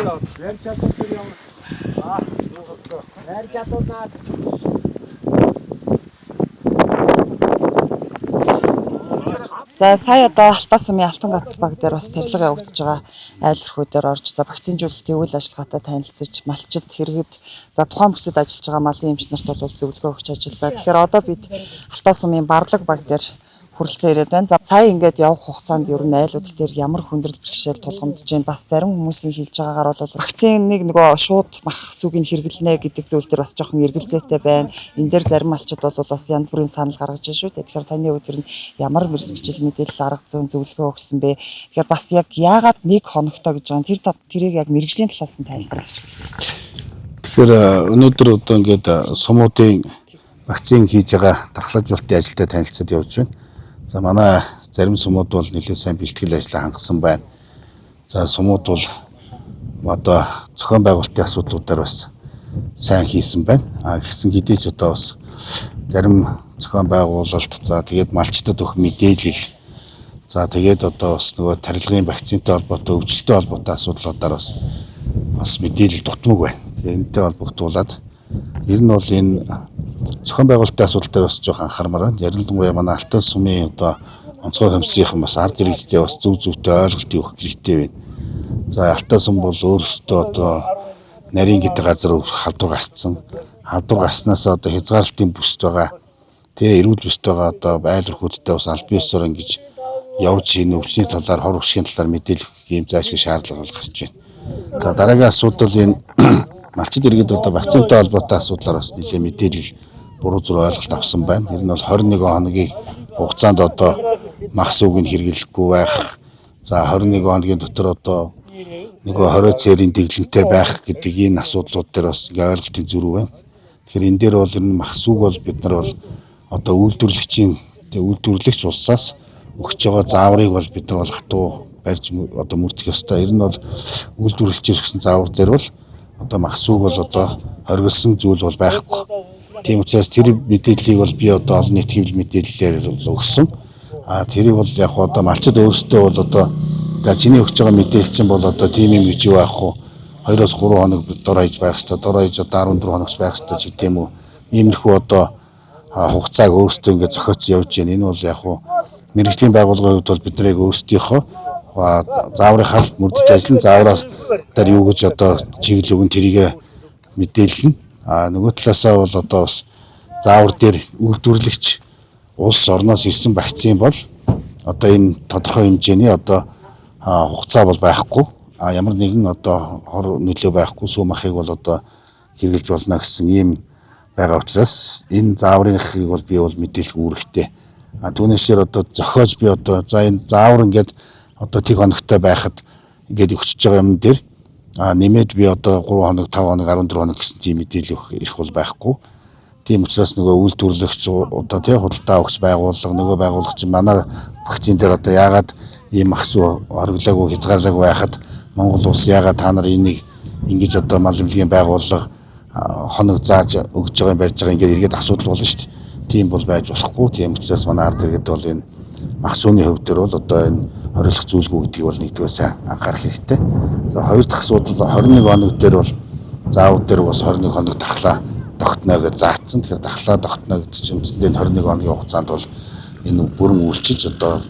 За сая одоо Алтан сумын Алтан гац баг дээр бас тарилга явагдаж байгаа айл өрхүүдээр орж за вакцинжуулалтын үйл ажиллагаатай танилцж малчид хэрэгэд за тухайн бүсэд ажиллаж байгаа малын эмч нарт бол зөвлөгөө өгч ажиллаа. Тэгэхээр одоо бид Алтан сумын барлаг баг дээр хүрэлцэн ирээд байна. За сая ингээд явах хугацаанд ер нь айлууд дээр ямар хүндрэл бэрхшээл тулгамдж байна. Бас зарим хүмүүсийн хэлж байгаагаар бол вакциныг нөгөө шууд мах сүгийг хэрэглэнэ гэдэг зүйл дээр бас жоохон эргэлзээтэй байна. Энэ дээр зарим малчид бол бас янз бүрийн санал гаргаж байна шүү дээ. Тэгэхээр таны өдөр нь ямар мэрэгжил мэдээлэл арга зүйн зөвлөгөө өгсөн бэ? Тэгэхээр бас яг яагаад нэг хоногтой гэж байгаа тэрийг яг мэрэгжлийн талаас нь тайлбарлаж өгөх. Тэгэхээр өнөөдөр одоо ингээд сумуудын вакцин хийж байгаа дархлаажуулалтын ажилтай танилцаад явж байна. За манай зарим сумууд бол нэлээд сайн бэлтгэл ажил хангасан байна. За сумууд бол одоо зохион байгуулалтын асуудлуудаар бас сайн хийсэн байна. Гэхдээ гэдэж одоо бас зарим зохион байгуулалт за тэгээд малчдад өгөх мэдээлэл за тэгээд одоо бас нөгөө тарилгын вакцинтай холбоотой өвчлөлтэй холбоотой асуудлуудаар бас мэдээлэл дутмаг байна. Тэгээд энэтэй холбогдуулаад ер нь бол энэ зохион байгуулалтын асуудал дээр бас жоох анхаармаар байна. Ярилдангуяа манай Алтан сумын одоо онцгой комиссийн бас ард иргэдтэй бас зөвхөн ойлголт өгөх хэрэгтэй байна. За Алтан сум бол өөрөөсөө одоо нарийн гэдэг газар халдвар гарцсан. Халдвар гарснаас одоо хязгаарлалтын бүсд байгаа. Тэгээ эрүүл бүсд байгаа одоо айл өрхүүдтэй бас аль биесээр ингэж явж энэ өвчний талаар хор уршигын талаар мэдээлэх юм заашгүй шаардлага гарч байна. За дараагийн асуудал энэ малчид иргэд одоо вакцинтай холбоотой асуудлаар бас нэлээд мэдээлэл буруу зүрх ойлголт авсан байна. Ер нь бол 21 хоногийн хугацаанд одоо мах сүгийг хэрэглэхгүй байх. За 21 хоногийн дотор одоо нөгөө 20 цэрийн дэглэмтэй байх гэдэг энэ асуудлууд дээр бас ингээ ойлголтын зөрүү байна. Тэгэхээр энэ дээр бол ер нь мах сүг бол бид нар бол одоо үйлдвэрлэгч улсаас өгч байгаа зааврыг бол бид нар бол хатуу барьж одоо мөрдөх ёстой. Ер нь бол үйлдвэрлэгчээс өгсөн заавар дээр бол одоо мах сүг бол одоо хоригдсон зүйл бол байхгүй. Тийм учраас тэр мэдээллийг бол би одоо олон нийт хэвлэл мэдээллээр өгсөн. Тэрийг бол яг одоо малчид өөрсдөө бол одоо за чиний өгч байгаа мэдээлэл чинь бол одоо тийм юм гэж юу байх вэ? 2-3 хоног дор хаяж байх хэрэгтэй. Дор хаяж одоо 14 хоногс байх хэрэгтэй ч гэдэм үү. Иймэрхүү одоо хугацааг өөрсдөө ингээд зохиоцсон явж байна. Энэ бол яг мэрэгжлийн байгууллагын хувьд бол бид нарыг өөрсдийнхөө зааврынхаа мөрдөж ажиллан заавраар дээр юу гэж одоо чиглэл өгөн тэрийг мэдээлнэ. Нөгөө талаасаа бол одоо бас заавар дээр үйлдвэрлэгч улс орноос ирсэн вакцин бол одоо энэ тодорхой хэмжээний одоо хугацаа бол байхгүй. Ямар нэгэн одоо хор нөлөө байхгүй сүү махыг бол одоо хэрэгжилж болно гэсэн ийм байгаа учраас энэ зааврынхыг бол би бол мэдээлэх үүрэгтэй. Түүнээсээр одоо зохиож би одоо за энэ заавар ингээд одоо тэг хоногтой байхад ингээд өгчөж байгаа юм дээр нэмээд би одоо 3 хоног, 5 хоног, 14 хоног гэсэн тийм мэдээлэл өгөх эрх бол байхгүй. Тийм учраас нөгөө үйлдвэрлэгч одоо тий худалдаа өгч байгууллага нөгөө байгуулагч манай вакцин дээр одоо яагаад ийм мах сүг хориглоогүй хязгаарлаагүй байхад Монгол улс яагаад та нар энийг ингэж одоо мал эмнэлгийн байгууллага хоног зааж өгж байгаа юм барьж байгаа ингээд эргээд асуудал болно шүү дээ. Тийм бол байж болохгүй. Тийм учраас манай ард иргэд бол энэ мах сүгийн хөв дээр бол одоо энэ хориглох зүйлгүй гэдгийг бол нэгдүгээр сайн анхаарах хэрэгтэй. За хоёр дахь асуудал 21 хоног дээр бол заавар дээр бас 21 хоног дархлаа тогтно гэж заасан. Тэгэхээр дархлаа тогтно гэдэг чинь үндсэндээ 21 хоногийн хугацаанд бол энэ бүрэн үйлчилж одоо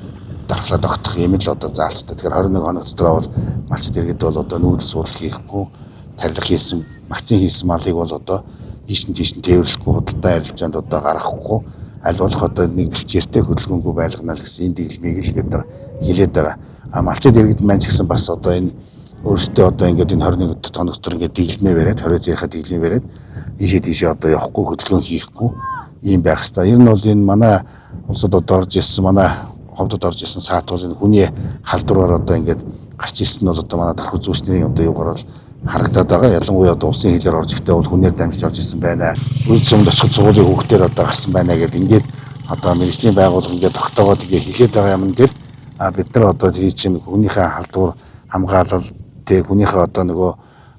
дархлаа тогтох юм л одоо заалттай. Тэгэхээр 21 хоног дотор бол малчид иргэд бол одоо нүүрэл судал хийхгүй, тарилга хийсэн, вакцин хийсэн малыг бол одоо ийш нь тийш нь тээвэрлэхгүй, худалдаа арилжаанд одоо гаргахгүй аль болох одоо нэг бэлчээртэй хөдөлгөөнгүй байлгана л гэсэн энэ дэглэмийг л бид нар хилээд байгаа. Малчид иргэд маань ч гэсэн бас одоо энэ өөрсдөө одоо ингээд энэ 21 хоног дотор ингээд дэглэмээ бариад 20 цэрийнхаа дэглэмээ бариад ийшээ одоо явахгүй хөдөлгөөн хийхгүй ийм байх хэрэгтэй. Ер нь бол энэ манай улсад одоо орж ирсэн манай ховдод орж ирсэн саат бол энэ хүний халдвараар одоо ингээд гарч ирсэн нь бол одоо манай дархуу зүүсний одоо юугаар бол харагдаад байгаа. Ялангуяа одоо улсын хилээр орж ихдээ бол хүнээр дамжиж орж ирсэн байна. Үйл сумд очиход сургуулийн хүүхдээр одоо гарсан байна гэдэг ингээд одоо мэргэжлийн байгууллага ингээд тогтоогоод ингээд хилээд байгаа юм дээр бид нар одоо тэр чинь хүнийхээ халдвар хамгаалал тэг хүнийхээ одоо нөгөө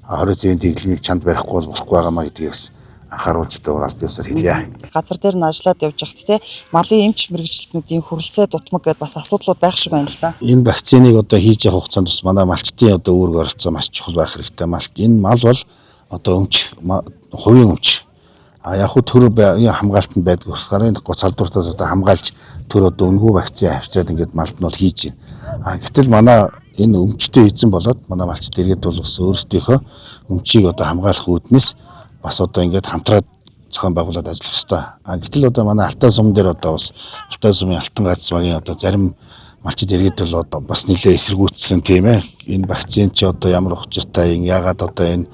20 цэрийн дэглэмийг чанд барихгүй болохгүй байгаамаа гэдгийг бас анхааруулж одоо аль биесээр хэлье. Газар дээр нь ажиллаад явж байхад те малын эмч мэрэгчлэтнүүдийн хүрэлцээ дутмаг гэдээ бас асуудлууд байх шиг байна л да. Энэ вакциныг одоо хийж явах хугацаанд бас манай малчтын одоо үүрэг оролцоо маш чухал байх хэрэгтэй. Энэ мал бол одоо өмч хувийн өмч. Яг хөө төр хамгаалтанд байдаг болохоор энэ гоц халдвартаас одоо хамгаалж төр одоо өнгөө вакцин авчираад ингээд малд нь бол хийж байна. Гэтэл манай энэ өмчтэй эзэн болоод манай малчд иргэд бол бас өөрсдийнхөө өмчийг одоо хамгаалах үүднээс бас одоо ингээд хамтраад зохион байгуулад ажиллах хэрэгтэй. Гэтэл одоо манай Алтай сум дээр одоо бас Алтай сумын Алтан гац багийн одоо зарим малчид иргэд бол одоо бас нэлээ эсэргүүцсэн тийм ээ. Энэ вакцин чи одоо ямар учиртай юм, яагаад одоо энэ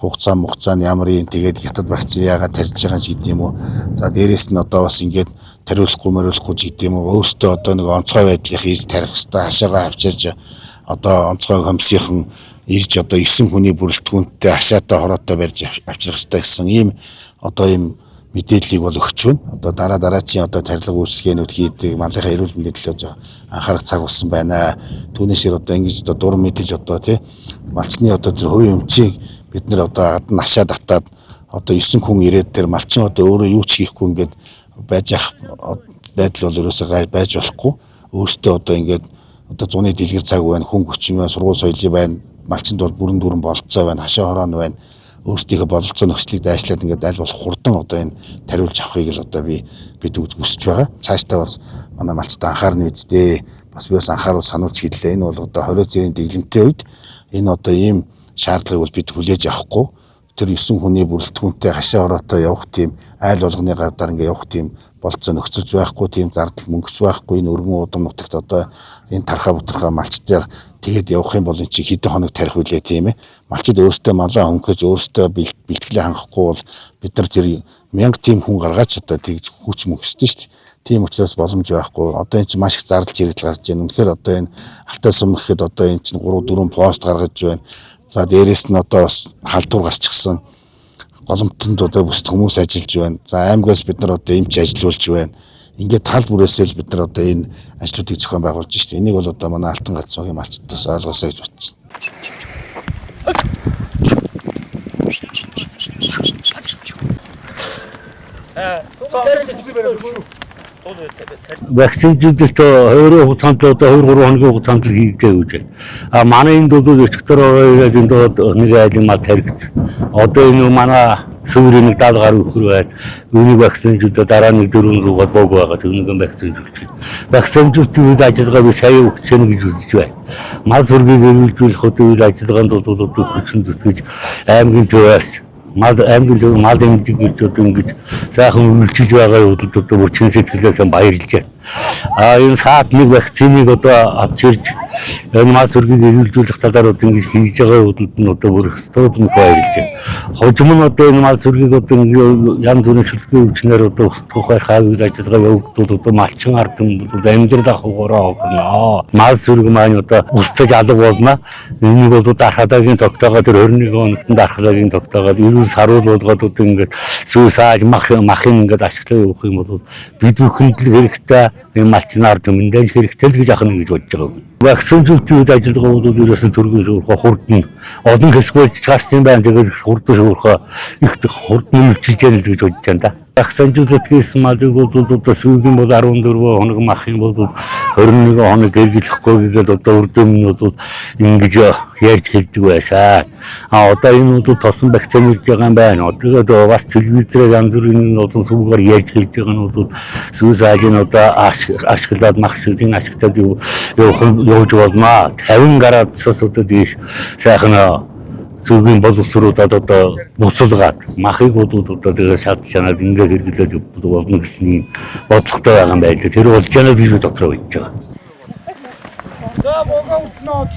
хугацаанд ямар юм тэгээд хятад вакцин яагаад тарьж байгаа ч гэдэг юм уу. За дээрэс нь одоо бас ингээд тариулахгүй ч гэдэг юм уу. Өөртөө одоо нэг онцгой байдлыг хийж тарих хэрэгтэй. Хашаагаа авчирж одоо онцгой хөмсийнхэн ирж одоо 9 хүний бүрэлдэхүүнтэй хашаатай хороотой барьж авчрах хэрэгтэй гэсэн ийм одоо ийм мэдээллийг бол өгч байна. Одоо дараачийн одоо тарилга үйлчлэгээнүүд хийдэг малынхаа эрүүл мэндэд төлөө анхаарах цаг болсон байна. Түүнээсээр одоо ингэж одоо дур мэдэж одоо тий малчны одоо тэр хувийн өмчийг бид нэр одоо гадна хашаа татаад одоо 9 хүн ирээд тэр малчин одоо өөрөө юу ч хийхгүй ингээд байж ах байдал бол ерөөсөө байж болохгүй. Өөртөө одоо ингээд одоо зуны дэлгэр цаг байна, хүн хүчин байна, сургууль соёлын байна, малчинд бол бүрэн дүүрэн бололцоо байна, хашаа хороо байна. Өөрсдийнхөө бололцоо нөхцөлийг дайшлаад ингээд аль болох хурдан одоо энэ тариулж авахыг л одоо бид үсэж байгаа. Цаашдаа бас манай малчд анхаарна үздэй. Бас би бас анхааруул сануулж хэллээ. Энэ бол одоо 20 зэрийн дэглэмтэй үед энэ одоо ийм шаардлагыг бол бид хүлээж авахгүй. Тэр 9 хүний бүрэлдэхүүнтэй хашаа хороотой явах тийм айл болгоны гадаар ингээд явах тийм болцоо нөхцөлж байхгүй, тийм зардал мөнгөч байхгүй. Энэ өргөн удам нутагт одоо энэ тархаа бутархаа малчдаар тэгээд явах юм бол эн чи хэдэн хоног тарих үлээ тийм ээ. Малчид өөртөө малаа хөнгөж өөртөө бэлтгэлээ хангахгүй бол бид нар тэр 1000 тийм хүн гаргаач одоо тэгж хүч мөхсдөн шүү дээ. Тийм учраас боломж байхгүй. Одоо эн чинь маш их зардал зэрэгэл гарч байна. Үнэхээр одоо энэ Алтай сум гэхэд одоо эн чинь 3 4 пост гаргаж байна. За дээрэс нь одоо бас халдвар гарчихсан. Голомтонд одоо бүсд хүмүүс ажиллаж байна. За аймагаас бид нар одоо эмч ажиллуулж байна. Ингээд тал бүрээсээ л бид нар одоо энэ ажлуудыг зохион байгуулж байна. Энийг бол одоо манай Алтан гац багийн малчдаас ойлгосоо гэж бодчих. Вакцинжуулалт 2 хугацаанд одоо 2-3 хоногийн хугацаанд л хийгдээ гэж байна. Манай энд бол өчигдөр ороод энд нэг айлын мал таригд. Одоо энэ манай сүүрийн 70 гаруй өхөр байна. Үүнийг вакцинжуулаад дараа нэг 4 рүүгээ боог байгаа. Түүнийг вакцинжуулж. Вакцинжуулалтын үед ажиллагаа би сая өгч яана гэж үзэж байна. Мал сүргийг эрүүлжүүлэх үед ажиллагаанд бол одоо хүчин зүтгэж аймгийн төвөөс аймгийн мал эмнэлэг гэж одоо ингэж сайхан үйлчилж байгаа юмуд одоо бүчин сэтгэлээс баярлж байна. Энэ саад нэг вакциныг одоо авч ирж энэ мал сүргийг эрүүлжүүлэх талаар одоо ингэж хийж байгаа юмуд нь одоо бүр студент баярлж байна. Хожим нь одоо энэ мал сүргийг одоо янз бүрийн шүлгийн өвчнөр одоо устгах байхаа үйл ажиллагаа явагдвал одоо малчин ард юм амьдрал ахуйгаараа огно. Мал сүрэг маань одоо устж алга болно. Энийг бол дархадагийн тогтоогоо тэр 21 хоногт дархадагийн тогтоогоод эрүүл саруул болгоод одоо ингээд сүүс ааж махын ингээд ашиглаж явах юм бол бид бүхэнд л хэрэгтэй энэ малчнаар төмөндөө хэрэгтэй л гэж ахна гэж бодож байгаа. Вакцинжуулалтын үед ажиллагаа бол ерөөсөн төргийн шуурхай хурдан олон хэсгүүд гарсан байна. Тэгээд хурдан шуурхай их хурдан үлчилж яана л гэж бодож байна да. Вакцинжуулалт гэсэн малыг бол одоо сүүгийн бол 14 хоног мах юм бол 21 хоног гэргэлэхгүй гэдэг одоо үрдэмнүүд бол ингэж ярьж хэлдэг байсан. Одоо энэ бол тосон вакцин хийж байгаа юм байна. Тэгээд бас телевизээр янз бүрийн олон сүгээр ярьж хэлж байгаа нь бол сүүс аажийн одоо ашиглаад мах шүдийн ашиглаад явж болно. 50 градусаас одоо дээш сайхан зүгийн боловсруудад одоо буцалгаад махыг одоо тэгээ шат чанаад ингээ хэрэглээд болно гэсэн бодлоготой байгаа юм байна. Тэр болж яана гэж дотроо үйж байгаа. За богоо утнаад.